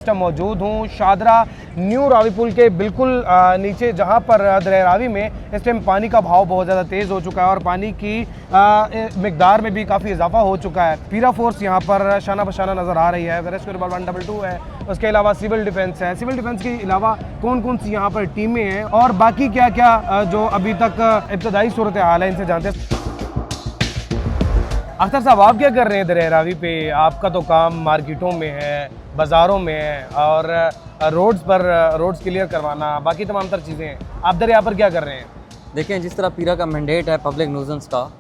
मौजूद हूँ शादरा न्यू रावी पुल के बिल्कुल नीचे, जहाँ पर दरिया रावी में इस टाइम पानी का बहाव बहुत ज़्यादा तेज़ हो चुका है और पानी की मिकदार में भी काफ़ी इजाफा हो चुका है। पीरा फोर्स यहाँ पर शाना बशाना नज़र आ रही है। रेस्क्यू 122 है, उसके अलावा सिविल डिफेंस है। सिविल डिफेंस के अलावा कौन कौन सी यहाँ पर टीमें हैं और बाकी क्या क्या जो अभी तक इब्तदाई सूरत हाल है, इनसे जानते हैं। अख्तर साहब, आप क्या कर रहे हैं दरिया रावी पे? आपका तो काम मार्केटों में है, बाज़ारों में है और रोड्स क्लियर करवाना, बाकी तमाम तर चीज़ें हैं। आप दरिया पर क्या कर रहे हैं? देखें, जिस तरह पीरा का मैंडेट है पब्लिक न्यूजेंस का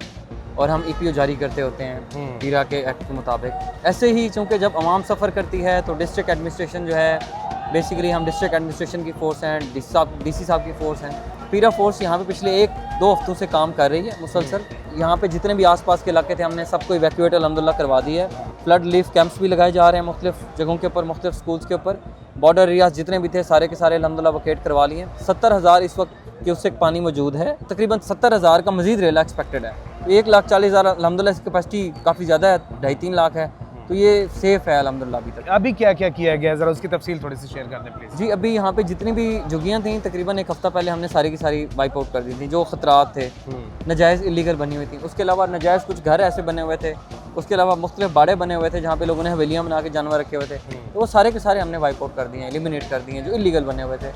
और हम ईपीओ जारी करते होते हैं पीरा के एक्ट के मुताबिक, ऐसे ही चूँकि जब आवाम सफ़र करती है तो डिस्ट्रिक्ट एडमिनिस्ट्रेशन जो है, बेसिकली हम डिस्ट्रिक्ट एडमिनिस्ट्रेशन की फ़ोर्स हैं, डीसी साहब की फ़ोर्स हैं। पीरा फोर्स यहाँ पे पिछले 1-2 हफ्तों से काम कर रही है मुसलसल। यहाँ पे जितने भी आसपास के इलाके थे हमने सबको इवैक्यूएट अल्हम्दुलिल्लाह करवा दिया है। फ्लड रिलीफ कैंप्स भी लगाए जा रहे हैं मुख्तलिफ जगहों के ऊपर, मुख्तलिफ स्कूल्स के ऊपर। बॉर्डर एरियाज जितने भी थे सारे के सारे अल्हम्दुलिल्लाह वकेट करवा लिए हैं। 70,000 इस वक्त के उससे पानी मौजूद है। तकरीबन 70,000 का मजीद रेला एक्सपेक्टेड है। 1,40,000 अल्हम्दुलिल्लाह इसकी कैपेसिटी काफ़ी ज़्यादा है, 2.5-3 लाख है, तो ये सेफ़ है अल्हम्दुलिल्लाह अभी तक। अभी क्या क्या किया गया, ज़रा उसकी तफसील थोड़ी सी शेयर कर दें प्लीज़। जी, अभी यहाँ पे जितनी भी झुग्गियाँ थी तकरीबन 1 हफ़्ता पहले हमने सारी की सारी वाइप आउट कर दी थी। जो ख़तरात थे, नजायज़ इलीगल बनी हुई थी, उसके अलावा नजायज़ कुछ घर ऐसे बने हुए थे, उसके अलावा मुख्तलिफ बाड़े बने हुए थे जहाँ पे लोगों ने हवेलियाँ बना के जानवर रखे हुए थे, तो वो सारे के सारे हमने वाइप आउट कर दिए हैं, एलिमिनेट कर दिए हैं जो इलीगल बने हुए थे।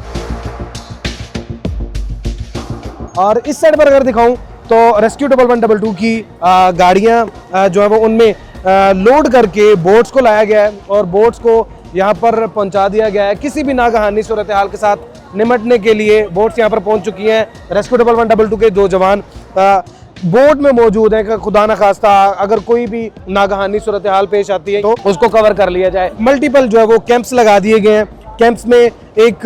और इस साइड पर अगर दिखाऊं तो रेस्क्यू 122 की गाड़ियाँ जो है वो उनमें लोड करके बोट्स को लाया गया है और बोट्स को यहाँ पर पहुँचा दिया गया है। किसी भी नागहानी सूरत हाल के साथ निमटने के लिए बोट्स यहाँ पर पहुँच चुकी हैं। रेस्क्यू 122 के 2 जवान बोट में मौजूद हैं कि खुदा न खास्ता अगर कोई भी नागहानी सूरत हाल पेश आती है तो उसको कवर कर लिया जाए। मल्टीपल जो है वो कैंप्स लगा दिए गए हैं। कैंप्स में एक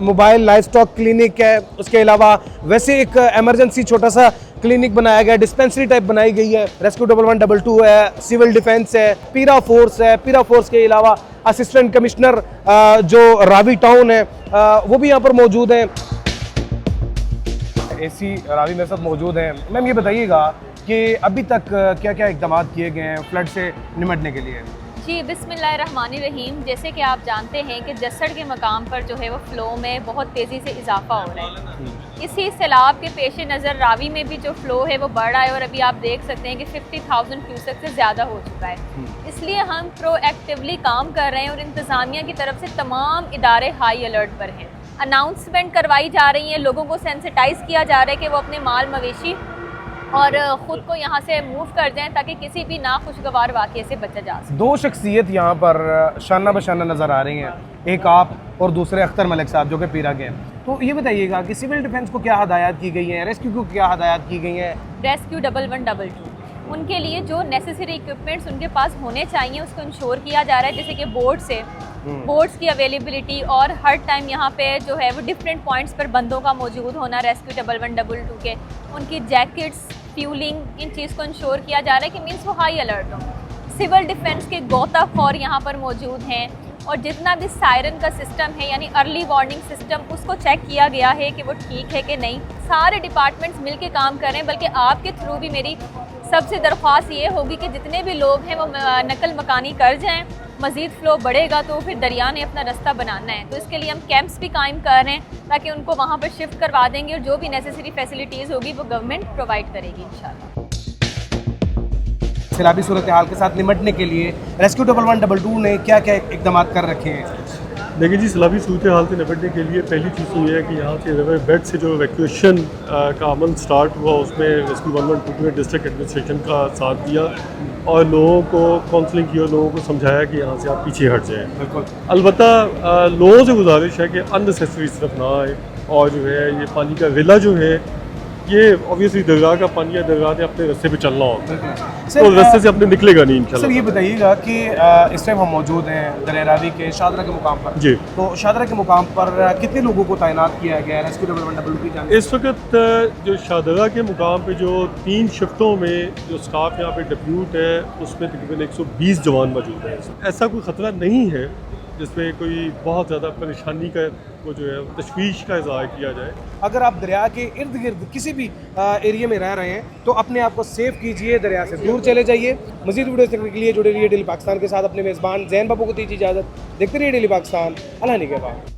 मोबाइल लाइफ स्टॉक क्लिनिक है, उसके अलावा वैसे एक इमरजेंसी छोटा सा क्लिनिक बनाया गया, डिस्पेंसरी टाइप बनाई गई है। रेस्क्यू 122 है, सिविल डिफेंस है, पीरा फोर्स है। पीरा फोर्स के अलावा असिस्टेंट कमिश्नर जो रावी टाउन है वो भी यहाँ पर मौजूद हैं। एसी रावी मेरे साथ मौजूद हैं। मैम, ये बताइएगा कि अभी तक क्या क्या इक़दाम किए गए हैं फ्लड से निमटने के लिए? जी, बिस्मिल्लाहिर्रहमानिर्रहीम। जैसे कि आप जानते हैं कि जसड़ के मकाम पर जो है वो फ़्लो में बहुत तेज़ी से इजाफा हो रहा है। इसी सैलाब के पेश नज़र रावी में भी जो फ़्लो है वो बढ़ रहा है और अभी आप देख सकते हैं कि 50,000 क्यूसेक से ज़्यादा हो चुका है। इसलिए हम प्रोएक्टिवली काम कर रहे हैं और इंतज़ामिया की तरफ से तमाम इदारे हाई अलर्ट पर हैं। अनाउंसमेंट करवाई जा रही है, लोगों को सेंसिटाइज़ किया जा रहा है कि वो अपने माल मवेशी और ख़ुद को यहाँ से मूव कर जाएं ताकि किसी भी नाखुशगवार वाक़े से बचा जा सके। 2 शख्सियत यहाँ पर शाना बशाना नज़र आ रही हैं, एक आप और दूसरे अख्तर मलिक साहब जो कि पीरा के हैं। तो ये बताइएगा कि सिविल डिफेंस को क्या हदायत की गई हैं, रेस्क्यू को क्या हदायत की गई हैं? रेस्क्यू 122 उनके लिए जो नेसेसरी इक्विपमेंट्स उनके पास होने चाहिए उसको इंश्योर किया जा रहा है, जैसे कि बोट्स की अवेलेबिलिटी और हर टाइम यहाँ पे जो है वो डिफरेंट पॉइंट्स पर बंदों का मौजूद होना। रेस्क्यू 122 के उनकी जैकेट्स, फ्यूलिंग, इन चीज़ को इंश्योर किया जा रहा है कि मीन्स वो हाई अलर्ट हो। सिविल डिफेंस के गोताखोर यहाँ पर मौजूद हैं और जितना भी सायरन का सिस्टम है यानी अर्ली वार्निंग सिस्टम, उसको चेक किया गया है कि वो ठीक है कि नहीं। सारे डिपार्टमेंट्स मिल के काम कर रहे हैं, बल्कि आपके थ्रू भी मेरी सबसे दरख्वास्त ये होगी कि जितने भी लोग हैं वो नकल मकानी कर जाएँ। मज़ीद फ़्लो बढ़ेगा तो फिर दरिया ने अपना रास्ता बनाना है, तो इसके लिए हम कैंप्स भी कायम कर रहे हैं ताकि उनको वहाँ पर शिफ्ट करवा देंगे और जो भी नेसेसरी फैसिलिटीज़ होगी वो गवर्नमेंट प्रोवाइड करेगी इंशाल्लाह। सैलाबी सूरत हाल के साथ निमटने के लिए रेस्क्यू 122 ने क्या क्या इक़दाम कर रखे हैं? देखिए जी, सैलाबी सूरत हाल से निपटने के लिए पहली चीज़ तो ये है कि यहाँ से रिवर बेड से जो वैक्यूएशन का अमल स्टार्ट हुआ उसमें रेस्क्यू 112 ने डिस्ट्रिक्ट एडमिनिस्ट्रेशन का साथ दिया और लोगों को काउंसलिंग की और लोगों को समझाया कि यहाँ से आप पीछे हट जाएँ। बिल्कुल। अलबत्ता लोगों से गुजारिश है कि अननेसेसरी तरफ ना आए और जो है ये पानी का रिला जो है ये ऑब्वियसली दरगाह का पानी है, दरगाह ने अपने रास्ते पे चलना होता है तो रास्ते से अपने निकलेगा नहीं इंशाल्लाह। सर, ये बताइएगा कि इस टाइम हम मौजूद हैं दरिया रावी के शादरा के मुकाम पर जी, तो शादरा के मुकाम पर कितने लोगों को तैनात किया गया है रेस्क्यू 122 की जानिब? इस वक्त जो शादरा के मुकाम पे जो 3 शिफ्टों में जो स्टाफ यहाँ पे डिप्यूट है उसमें तकरीबन 120 जवान मौजूद हैं। ऐसा कोई ख़तरा नहीं है जिसमें कोई बहुत ज़्यादा परेशानी का वो जो है तशवीश का इज़हार किया जाए। अगर आप दरिया के इर्द गिर्द किसी भी एरिया में रह रहे हैं तो अपने आप को सेफ कीजिए, दरिया से दूर चले जाइए। मज़ीद वीडियोस देखने के लिए जुड़े रहिए डेली पाकिस्तान के साथ। अपने मेज़बान जैन बाबू को दीजिए इजाज़त। देखते रहिए डेली पाकिस्तान। अल्लाह निगहबान।